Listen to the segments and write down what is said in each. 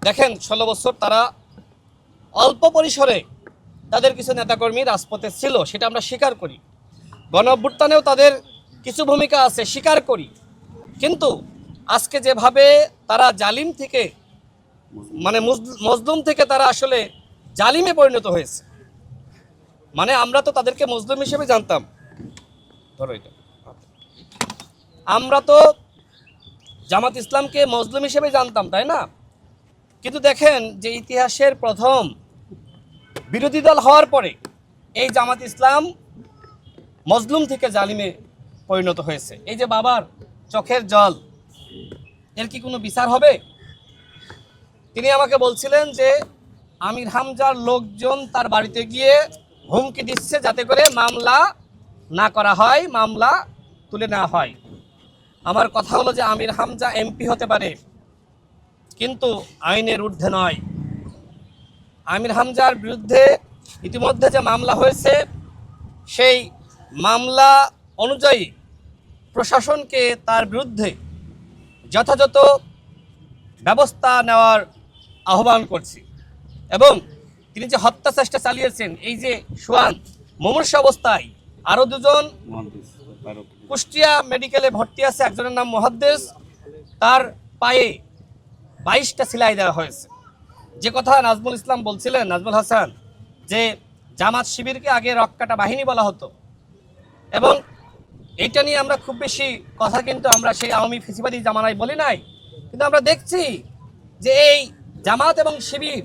দেখেন 16 বছর তারা অল্প পরিসরে তাদের কিছু নেতাকর্মী রাজপথে ছিল, সেটা আমরা স্বীকার করি। গণ অভ্যুত্থানেও তাদের কিছু ভূমিকা আছে, স্বীকার করি। কিন্তু আজকে যেভাবে তারা জালিম থেকে মানে মজলুম থেকে তারা আসলে জালিমে পরিণত হয়েছে, মানে আমরা তো তাদেরকে মজলুম হিসেবে জানতাম, ধরো এটা, আমরা তো জামাত ইসলামকে মজলুম হিসেবে জানতাম, তাই না? কিন্তু দেখেন যে ইতিহাসের প্রথম বিরোধী দল হওয়ার পরে এই জামাত ইসলাম মজলুম থেকে জালিমে পরিণত হয়েছে। এই যে বাবার চোখের জল, এর কি কোনো বিচার হবে? তিনি আমাকে বলছিলেন যে আমির হামজার লোকজন তার বাড়িতে গিয়ে হুমকি দিচ্ছে যাতে করে মামলা না করা হয়, মামলা তুলে নেওয়া হয়। আমার কথা হলো যে আমির হামজা এমপি হতে পারে, কিন্তু আইনের ঊর্ধ্বে নয়। আমির হামজার বিরুদ্ধে ইতিমধ্যে যে মামলা হয়েছে, সেই মামলা অনুযায়ী প্রশাসনকে তার বিরুদ্ধে যথাযথ ব্যবস্থা নেওয়ার আহ্বান করছি। এবং তিনি যে হত্যা চেষ্টা চালিয়েছেন, এই যে সোয়ান মুমূর্ষু অবস্থায়, আরও দুজন কুষ্টিয়া মেডিকেলে ভর্তি আছে, একজনের নাম মুহাদ্দিস, তার পায়ে 22টা সেলাই দেওয়া হয়েছে। যে কথা নাজমুল ইসলাম বলছিলেন, নাজমুল হাসান, যে জামাত শিবিরকে আগে রক্কাটা বাহিনী বলা হতো, এবং এইটা নিয়ে আমরা খুব বেশি কথা কিন্তু আমরা সেই আওয়ামী ফেসিবাদী জামানায় বলি নাই। কিন্তু আমরা দেখছি যে এই জামাত এবং শিবির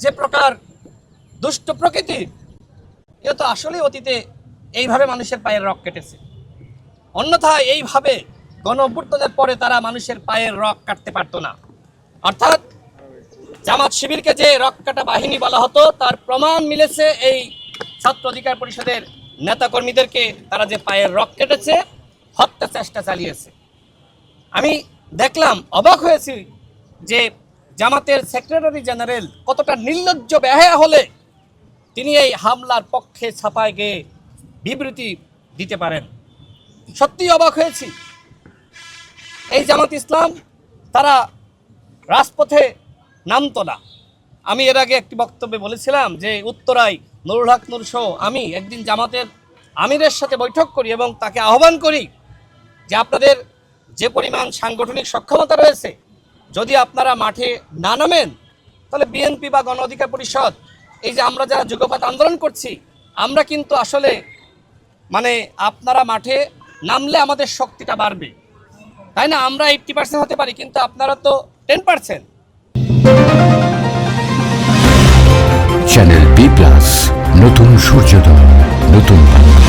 যে প্রকার দুষ্ট প্রকৃতির, এটা তো আসলেই অতীতে এইভাবে মানুষের পায়ের রক কেটেছে। অন্যথায় এইভাবে গণ অভ্যুত্থানের পরে তারা মানুষের পায়ের রক কাটতে পারতো না। অর্থাৎ জামাত শিবিরকে যে রক কাটা বাহিনী বলা হতো, তার প্রমাণ মিলেছে এই ছাত্র অধিকার পরিষদের নেতাকর্মীদেরকে তারা যে পায়ের রক কেটেছে, হত্যা চেষ্টা চালিয়েছে। আমি দেখলাম, অবাক হয়েছি যে জামাতের সেক্রেটারি জেনারেল কতটা নির্লজ্জ বেহায়া হলে তিনি এই হামলার পক্ষে ছাপায় গিয়ে বিবৃতি দিতে পারেন। সত্যি অবাক হয়েছি। এই জামাত ইসলাম তারা রাজপথে নামতো না। আমি এর আগে একটি বক্তব্যে বলেছিলাম যে উত্তরায় নুরুল হক নূর সহ আমি একদিন জামাতের আমিরের সাথে বৈঠক করি এবং তাকে আহ্বান করি যে আপনাদের যে পরিমাণ সাংগঠনিক সক্ষমতা রয়েছে, যদি আপনারা মাঠে না নামেন, তাহলে বিএনপি বা গণ অধিকার পরিষদ, এই যে আমরা যারা যুগপৎ আন্দোলন করছি, আমরা কিন্তু আসলে মানে আপনারা মাঠে নামলে আমাদের শক্তিটা বাড়বে, তাই না? আমরা 80% হতে পারি, কিন্তু আপনারা তো 10%। চ্যানেল বি প্লাস, নতুন সূর্যোদয়, নতুন বাংলা।